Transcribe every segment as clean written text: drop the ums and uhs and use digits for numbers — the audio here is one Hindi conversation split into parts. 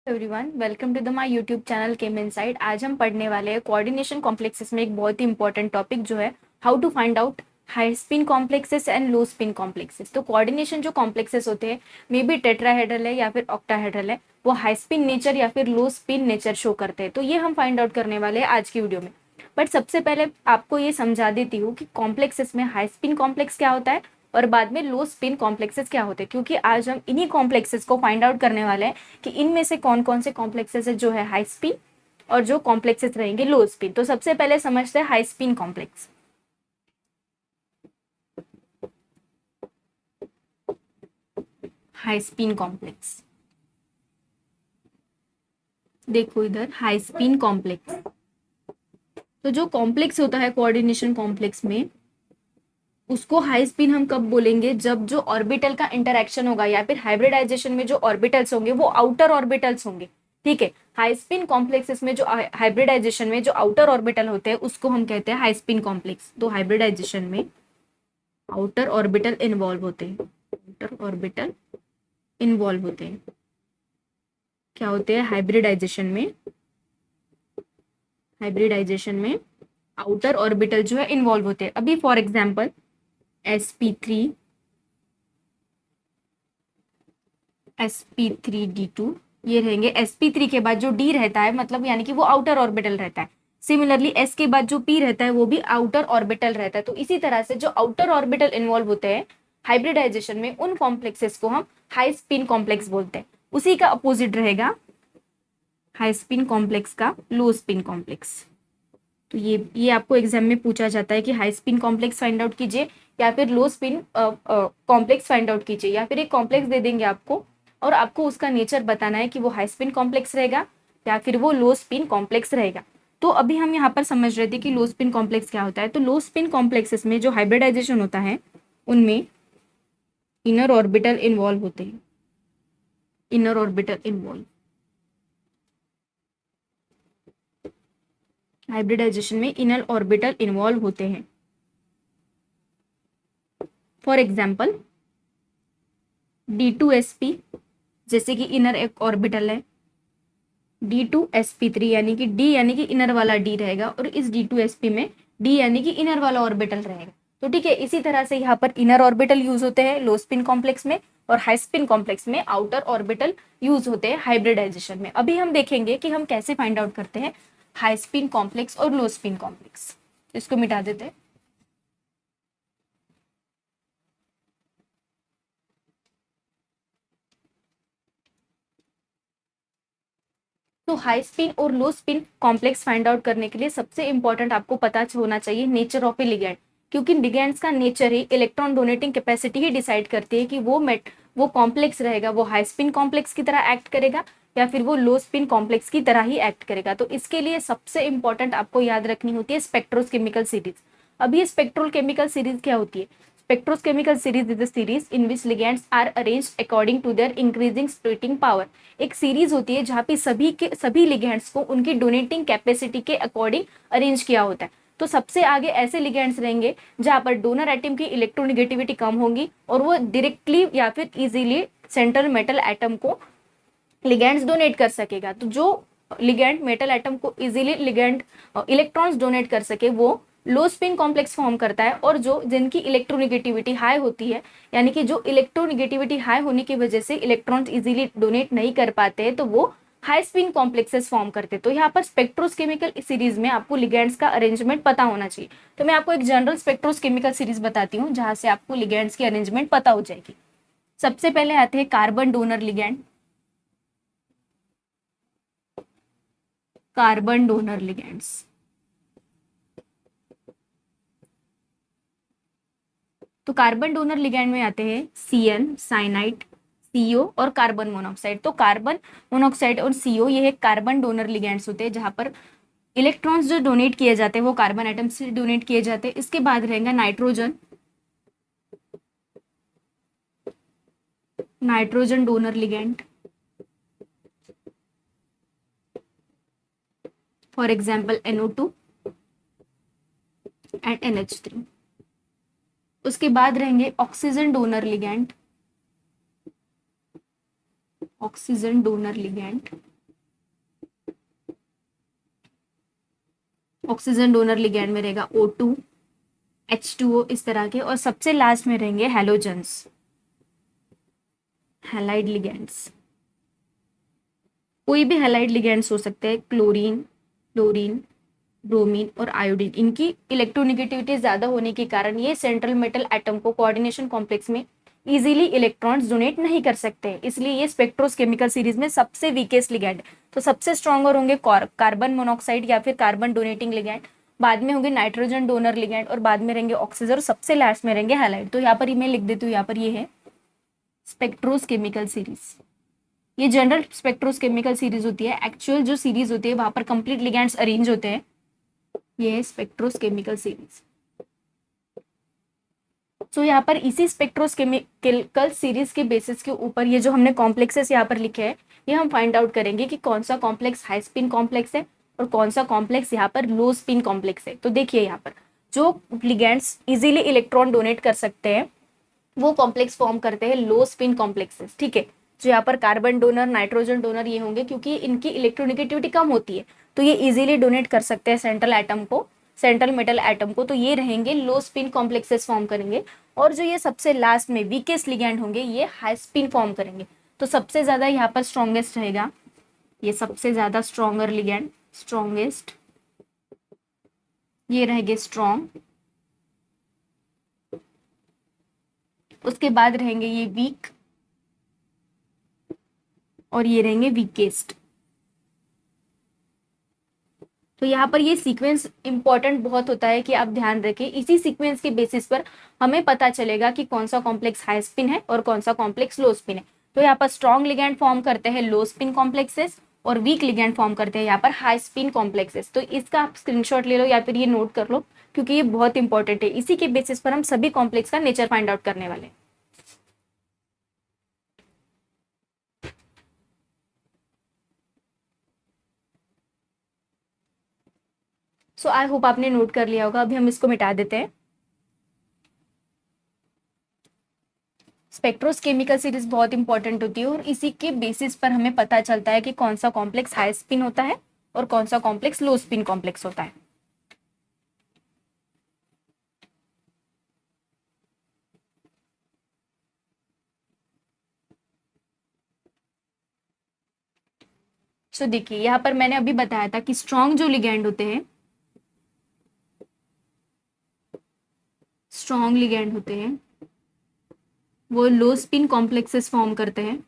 Everyone, welcome to the my YouTube channel chem inside. आज हम पढ़ने वाले हैं कोऑर्डिनेशन कॉम्प्लेक्सेस में एक बहुत ही इंपॉर्टेंट टॉपिक जो है how to find out high spin complexes and low spin complexes. तो कोऑर्डिनेशन जो कॉम्प्लेक्सेस होते हैं, मे बी टेट्राहेड्रल है या फिर ऑक्टाहेड्रल है, वो हाई स्पिन नेचर या फिर लो स्पिन नेचर शो करते हैं। तो ये हम फाइंड आउट करने वाले हैं आज की वीडियो में। बट सबसे पहले आपको ये समझा देती हूँ कि कॉम्प्लेक्सेस में हाई स्पिन कॉम्प्लेक्स क्या होता है और बाद में लो स्पिन कॉम्प्लेक्सेस क्या होते हैं, क्योंकि आज हम इन्हीं कॉम्प्लेक्सेस को फाइंड आउट करने वाले हैं कि इनमें से कौन कौन से कॉम्प्लेक्सेस है जो है हाई स्पिन और जो कॉम्प्लेक्सेस रहेंगे लो स्पिन। तो सबसे पहले समझते हैं high spin complex. High spin complex, देखो इधर हाई स्पिन कॉम्प्लेक्स। तो जो कॉम्प्लेक्स होता है कोऑर्डिनेशन कॉम्प्लेक्स में, उसको हाई स्पिन हम कब बोलेंगे, जब जो ऑर्बिटल का इंटरेक्शन होगा या फिर हाइब्रिडाइजेशन में जो ऑर्बिटल्स होंगे वो आउटर ऑर्बिटल्स होंगे। ठीक है, हाई स्पिन कॉम्प्लेक्सेस में जो हाइब्रिडाइजेशन में जो आउटर ऑर्बिटल होते हैं उसको हम कहते हैं हाई स्पिन कॉम्प्लेक्स। तो हाइब्रिडाइजेशन में आउटर ऑर्बिटल इन्वॉल्व होते हैं, आउटर ऑर्बिटल इन्वॉल्व होते हैं। क्या होते हैं हाइब्रिडाइजेशन में, हाइब्रिडाइजेशन में आउटर ऑर्बिटल जो है इन्वॉल्व होते हैं। अभी फॉर एग्जांपल sp3 sp3d2 ये रहेंगे। sp3 के बाद जो d रहता है मतलब यानी कि वो आउटर ऑर्बिटल रहता है। सिमिलरली s के बाद जो p रहता है वो भी आउटर ऑर्बिटल रहता है। तो इसी तरह से जो आउटर ऑर्बिटल इन्वॉल्व होते हैं हाइब्रिडाइजेशन में, उन कॉम्प्लेक्सेस को हम हाई स्पिन कॉम्प्लेक्स बोलते हैं। उसी का अपोजिट रहेगा हाई स्पिन कॉम्प्लेक्स का लो स्पिन कॉम्प्लेक्स। तो ये आपको एग्जाम में पूछा जाता है कि high spin complex find out कीजिए या फिर लो स्पिन कॉम्प्लेक्स फाइंड आउट कीजिए, या फिर एक कॉम्प्लेक्स दे देंगे आपको और आपको उसका नेचर बताना है कि वो हाई स्पिन कॉम्प्लेक्स रहेगा या फिर वो लो स्पिन कॉम्प्लेक्स रहेगा। तो अभी हम यहाँ पर समझ रहे थे कि लो स्पिन कॉम्प्लेक्स क्या होता है। तो लो स्पिन कॉम्प्लेक्सेस में जो हाइब्रिडाइजेशन होता है उनमें इनर ऑर्बिटल इन्वॉल्व होते हैं, इनर ऑर्बिटल इन्वॉल्व। हाइब्रिडाइजेशन में इनर ऑर्बिटल इन्वॉल्व होते हैं। फॉर एग्जाम्पल D2sp, जैसे कि इनर एक ऑर्बिटल है D2sp3, यानी कि D यानी कि इनर वाला D रहेगा और इस D2sp में D यानी कि इनर वाला ऑर्बिटल रहेगा। तो ठीक है, इसी तरह से यहाँ पर इनर ऑर्बिटल यूज होते हैं लो स्पिन कॉम्प्लेक्स में और हाई स्पिन कॉम्प्लेक्स में आउटर ऑर्बिटल यूज होते हैं हाइब्रिडाइजेशन में। अभी हम देखेंगे कि हम कैसे फाइंड आउट करते हैं हाई स्पिन कॉम्प्लेक्स और लो स्पिन कॉम्प्लेक्स। इसको मिटा देते हैं। तो हाई स्पिन और लो स्पिन कॉम्प्लेक्स फाइंड आउट करने के लिए सबसे इंपॉर्टेंट आपको पता होना चाहिए नेचर ऑफ ए लिगैंड, क्योंकि लिगैंड्स का नेचर ही इलेक्ट्रॉन डोनेटिंग कैपेसिटी ही डिसाइड करती है कि वो कॉम्प्लेक्स रहेगा, वो हाई स्पिन कॉम्प्लेक्स की तरह एक्ट करेगा या फिर वो लो स्पिन कॉम्प्लेक्स की तरह ही एक्ट करेगा। तो इसके लिए सबसे इंपॉर्टेंट आपको याद रखनी होती है स्पेक्ट्रोकेमिकल सीरीज। अब ये स्पेक्ट्रोकेमिकल सीरीज क्या होती है? Spectrochemical series is a series in which ligands are arranged according to their increasing splitting power। एक सीरीज होती है जहाँ पे सभी लिगेंड्स को उनकी डोनेटिंग कैपेसिटी के अकॉर्डिंग अरेंज किया होता है। तो सबसे आगे ऐसे लिगेंड्स रहेंगे जहाँ पर डोनर एटम की इलेक्ट्रोनिगेटिविटी कम होगी और वो डायरेक्टली या फिर इजीली सेंट्रल मेटल एटम को लिगेंड्स डोनेट कर सकेगा। तो जो लिगेंड मेटल एटम को इजीली लिगेंड इलेक्ट्रॉन्स डोनेट कर सके वो लो स्पिन कॉम्प्लेक्स फॉर्म करता है। और जो जिनकी इलेक्ट्रोनिगेटिविटी हाई होती है, यानी कि जो इलेक्ट्रोनिगेटिविटी हाई होने की वजह से इलेक्ट्रॉन्स इजीली डोनेट नहीं कर पाते हैं, तो वो हाई स्पिन कॉम्प्लेक्सेस फॉर्म करते हैं। तो यहाँ पर स्पेक्ट्रोकेमिकल सीरीज में आपको लिगेंड्स का अरेंजमेंट पता होना चाहिए। तो मैं आपको एक जनरल स्पेक्ट्रोकेमिकल सीरीज बताती हूँ जहां से आपको लिगेंड्स की अरेंजमेंट पता हो जाएगी। सबसे पहले आते हैं carbon donor ligand, carbon donor ligands. तो कार्बन डोनर लिगैंड में आते हैं Cn साइनाइड, CO और कार्बन मोनोऑक्साइड। तो कार्बन मोनोऑक्साइड और CO ये है कार्बन डोनर लिगैंड्स होते हैं जहां पर इलेक्ट्रॉन्स जो डोनेट किए जाते हैं वो कार्बन एटम से डोनेट किए जाते हैं। इसके बाद रहेगा nitrogen, nitrogen donor ligand, for example NO2 and NH3। उसके बाद रहेंगे oxygen donor ligand, oxygen donor ligand, oxygen donor ligand में रहेगा O2, H2O इस तरह के, और सबसे लास्ट में रहेंगे हैलोजेंस, हैलाइड लिगैंड्स। कोई भी हैलाइड लिगैंड्स हो सकते हैं, क्लोरीन, फ्लोरीन, ब्रोमीन और आयोडीन। इनकी इलेक्ट्रोनिगेटिविटी ज्यादा होने के कारण ये सेंट्रल मेटल एटम को कोऑर्डिनेशन कॉम्प्लेक्स में इजीली इलेक्ट्रॉन्स डोनेट नहीं कर सकते, इसलिए ये स्पेक्ट्रोकेमिकल सीरीज में सबसे वीकेस्ट लिगैंड। तो सबसे स्ट्रॉन्गर होंगे कार्बन मोनोऑक्साइड या फिर कार्बन डोनेटिंग लिगैंड, बाद में होंगे नाइट्रोजन डोनर लिगैंड, और बाद में रहेंगे ऑक्सीजन, और सबसे लास्ट में रहेंगे हैलाइड। तो यहाँ पर मैं लिख देती हूँ, यहाँ पर ये है स्पेक्ट्रोकेमिकल सीरीज। ये जनरल स्पेक्ट्रोकेमिकल सीरीज होती है, एक्चुअल जो सीरीज होती है वहां पर कंप्लीट लिगैंड्स अरेंज होते हैं, ये है स्पेक्ट्रोकेमिकल सीरीज। तो यहाँ पर इसी स्पेक्ट्रोकेमिकल सीरीज के बेसिस के ऊपर ये जो हमने कॉम्प्लेक्सेस यहाँ पर लिखे हैं, ये हम फाइंड आउट करेंगे कि कौन सा कॉम्प्लेक्स हाई स्पिन कॉम्प्लेक्स है और कौन सा कॉम्प्लेक्स यहाँ पर लो स्पिन कॉम्प्लेक्स है। तो देखिए यहाँ पर जो लिगैंड्स इजीली इलेक्ट्रॉन डोनेट कर सकते हैं वो कॉम्प्लेक्स फॉर्म करते हैं लो स्पिन कॉम्प्लेक्सेस, ठीक है। जो यहाँ पर कार्बन डोनर, नाइट्रोजन डोनर ये होंगे क्योंकि इनकी इलेक्ट्रोनिगेटिविटी कम होती है, तो ये इजीली डोनेट कर सकते हैं सेंट्रल एटम को, सेंट्रल मेटल एटम को, तो ये रहेंगे लो स्पिन कॉम्प्लेक्सेस फॉर्म करेंगे। और जो ये सबसे लास्ट में वीकेस्ट लिगैंड होंगे ये हाई स्पिन फॉर्म करेंगे। तो सबसे ज्यादा यहाँ पर स्ट्रॉन्गेस्ट रहेगा, ये सबसे ज्यादा स्ट्रॉन्गर लिगैंड, स्ट्रॉन्गेस्ट, ये रहेंगे स्ट्रॉन्ग, उसके बाद रहेंगे ये वीक, और ये रहेंगे वीकेस्ट। तो यहाँ पर ये सीक्वेंस इंपॉर्टेंट बहुत होता है कि आप ध्यान रखें, इसी सीक्वेंस के बेसिस पर हमें पता चलेगा कि कौन सा कॉम्प्लेक्स हाई स्पिन है और कौन सा कॉम्प्लेक्स लो स्पिन है। तो यहाँ पर स्ट्रॉन्ग लिगैंड फॉर्म करते हैं लो स्पिन कॉम्प्लेक्सेस और वीक लिगैंड फॉर्म करते हैं यहाँ पर हाई स्पिन कॉम्प्लेक्सेस। तो इसका आप स्क्रीनशॉट ले लो या फिर ये नोट कर लो, क्योंकि ये बहुत इंपॉर्टेंट है, इसी के बेसिस पर हम सभी कॉम्प्लेक्स का नेचर फाइंड आउट करने वाले हैं। सो आई होप आपने नोट कर लिया होगा। अभी हम इसको मिटा देते हैं। स्पेक्ट्रोकेमिकल सीरीज बहुत इंपॉर्टेंट होती है और इसी के बेसिस पर हमें पता चलता है कि कौन सा कॉम्प्लेक्स हाई स्पिन होता है और कौन सा कॉम्प्लेक्स लो स्पिन कॉम्प्लेक्स होता है। सो देखिए यहाँ पर मैंने अभी बताया था कि स्ट्रॉन्ग जो लिगैंड होते हैं, स्ट्रॉन्ग लिगैंड होते हैं वो लो स्पिन कॉम्प्लेक्सेस फॉर्म करते हैं,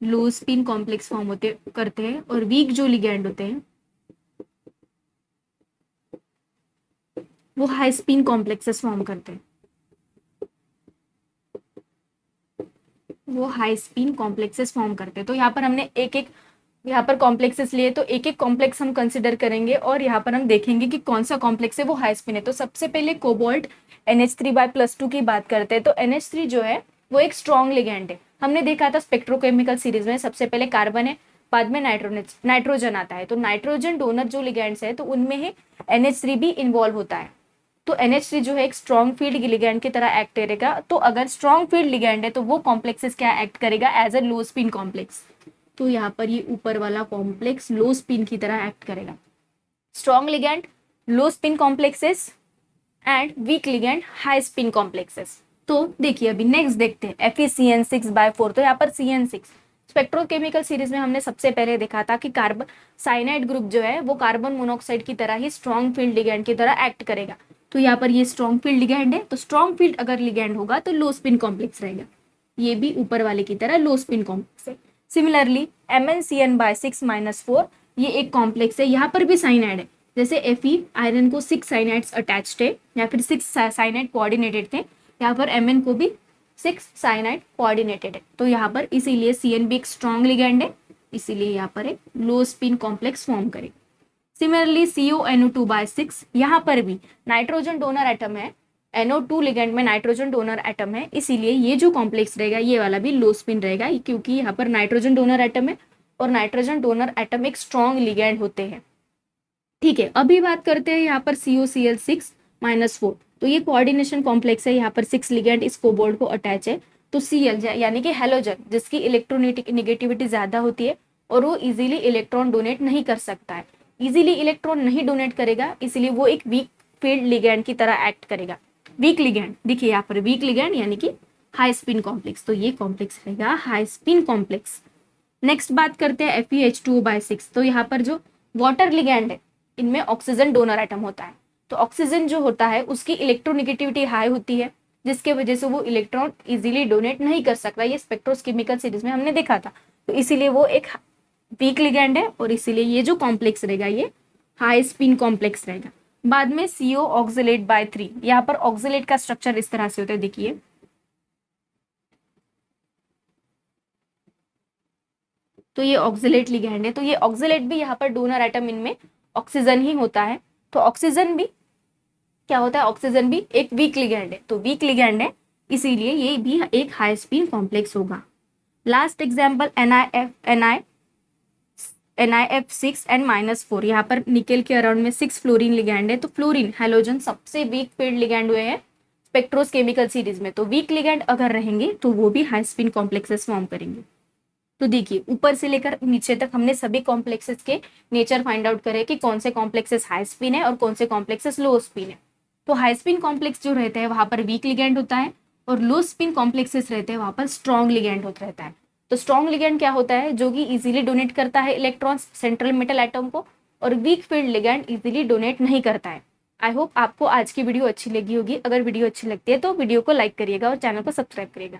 लो स्पिन कॉम्प्लेक्स फॉर्म होते करते हैं, और वीक जो लिगैंड होते हैं वो हाई स्पिन कॉम्प्लेक्सेस फॉर्म करते हैं, वो हाई स्पिन कॉम्प्लेक्सेस फॉर्म करते हैं। तो यहाँ पर हमने एक एक यहाँ पर कॉम्प्लेक्सेस लिए, तो एक एक कॉम्प्लेक्स हम कंसिडर करेंगे और यहाँ पर हम देखेंगे कि कौन सा कॉम्प्लेक्स है वो हाई स्पिन है। तो सबसे पहले कोबाल्ट NH3+2 की बात करते हैं। तो NH3 जो है वो एक स्ट्रॉन्ग लिगैंड है। हमने देखा था स्पेक्ट्रोकेमिकल सीरीज में सबसे पहले कार्बन है, बाद में नाइट्रोजन आता है। तो नाइट्रोजन डोनर जो लिगैंड्स है तो उनमें ही NH3 भी इन्वॉल्व होता है। तो NH3 जो है एक स्ट्रॉन्ग फील्ड लिगैंड की तरह एक्ट करेगा। तो अगर स्ट्रॉन्ग फील्ड लिगैंड है तो वो कॉम्प्लेक्सेस क्या एक्ट करेगा, as a low spin complex. तो यहाँ पर ये ऊपर वाला कॉम्प्लेक्स लो स्पिन की तरह एक्ट करेगा। Strong ligand low spin complexes and weak ligand high spin complexes. तो देखिए अभी नेक्स्ट देखते हैं FeCN6/4। तो यहाँ पर CN6 स्पेक्ट्रोकेमिकल सीरीज में हमने सबसे पहले देखा था कि कार्बन साइनाइड ग्रुप जो है वो कार्बन मोनोऑक्साइड की तरह ही स्ट्रॉन्ग फील्ड लिगैंड की तरह एक्ट करेगा। तो यहाँ पर ये स्ट्रॉन्ग फील्ड लिगैंड है, तो स्ट्रॉन्ग फील्ड अगर लिगैंड होगा तो लो स्पिन कॉम्प्लेक्स रहेगा, ये भी ऊपर वाले की तरह लो स्पिन कॉम्प्लेक्स है। सिमिलरली MnCN/6-4 ये एक कॉम्प्लेक्स है, यहाँ पर भी साइनाइड है। जैसे Fe आयरन को 6 साइनाइड्स अटैच्ड है या फिर 6 साइनाइड कोऑर्डिनेटेड थे, यहाँ पर Mn को भी 6 साइनाइड कोऑर्डिनेटेड है। तो यहाँ पर इसीलिए Cn भी एक स्ट्रॉन्ग लिगैंड है, इसीलिए यहाँ पर एक लो स्पिन कॉम्प्लेक्स फॉर्म करेगा। सिमिलरली CONO2/6 यहाँ पर भी नाइट्रोजन डोनर एटम है, NO2 लिगैंड में नाइट्रोजन डोनर एटम है, इसीलिए ये जो कॉम्प्लेक्स रहेगा ये वाला भी लो स्पिन रहेगा, क्योंकि यहाँ पर नाइट्रोजन डोनर एटम है और नाइट्रोजन डोनर एटम एक स्ट्रॉन्ग लिगैंड होते हैं। ठीक है, अभी बात करते हैं यहाँ पर COCl6-4। तो ये कोऑर्डिनेशन कॉम्प्लेक्स है, यहाँ पर 6 लिगैंड इस कोबाल्ट को अटैच है। तो Cl यानी कि हैलोजन जिसकी इलेक्ट्रोनिगेटिविटी ज्यादा होती है और वो इजीली इलेक्ट्रॉन डोनेट नहीं कर सकता है, इजीली इलेक्ट्रॉन नहीं डोनेट करेगा, इसीलिए वो एक वीक फील्ड लिगैंड की तरह एक्ट करेगा। वीक लिगैंड देखिए यहाँ पर, वीक लिगैंड यानी कि हाई स्पिन कॉम्प्लेक्स, तो ये कॉम्प्लेक्स रहेगा हाई स्पिन कॉम्प्लेक्स। नेक्स्ट बात करते हैं FeH2O/6। तो यहाँ पर जो वाटर लिगैंड है इनमें ऑक्सीजन डोनर एटम होता है, तो ऑक्सीजन जो होता है उसकी इलेक्ट्रोनेगेटिविटी हाई होती है, जिसके वजह से वो इलेक्ट्रॉन इजीली डोनेट नहीं कर सकता। ये स्पेक्ट्रोकेमिकल सीरीज में हमने देखा था, तो इसीलिए वो एक वीक लिगैंड है और इसीलिए ये जो कॉम्प्लेक्स रहेगा ये हाई स्पिन कॉम्प्लेक्स रहेगा। बाद में CO ऑक्सिलेट बाय 3, यहाँ पर ऑक्सिलेट का स्ट्रक्चर इस तरह से होता है, देखिए तो ये ऑक्सिलेट लिगैंड है। तो ये ऑक्सिलेट भी यहाँ पर डोनर एटम इनमें ऑक्सीजन ही होता है, तो ऑक्सीजन भी क्या होता है, ऑक्सीजन भी एक वीक लिगैंड है, तो वीक लिगैंड है इसीलिए ये भी एक हाई स्पिन कॉम्प्लेक्स होगा। लास्ट एग्जाम्पल NiF6 एंड -4, यहाँ पर निकेल के अराउंड में 6 फ्लोरीन लिगैंड है, तो फ्लोरीन हैलोजन सबसे वीक फील्ड लिगैंड हुए हैं स्पेक्ट्रोकेमिकल सीरीज में, तो वीक लिगैंड अगर रहेंगे तो वो भी हाई स्पिन कॉम्प्लेक्सेस फॉर्म करेंगे। तो देखिए ऊपर से लेकर नीचे तक हमने सभी कॉम्प्लेक्सेस के नेचर फाइंड आउट करे कि कौन से कॉम्प्लेक्सेस हाई स्पिन है और कौन से कॉम्प्लेक्सेस लो स्पिन है। तो हाई स्पिन कॉम्प्लेक्स जो रहते हैं वहां पर वीक लिगैंड होता है, और लो स्पिन कॉम्प्लेक्सेस रहते हैं वहां पर स्ट्रॉन्ग लिगैंड होता रहता है। तो स्ट्रॉन्ग लिगैंड क्या होता है, जो कि इजीली डोनेट करता है इलेक्ट्रॉन्स सेंट्रल मेटल एटम को, और weak field ligand easily donate नहीं करता है। आई होप आपको आज की वीडियो अच्छी लगी होगी। अगर वीडियो अच्छी लगती है तो वीडियो को लाइक करिएगा और चैनल को सब्सक्राइब करिएगा।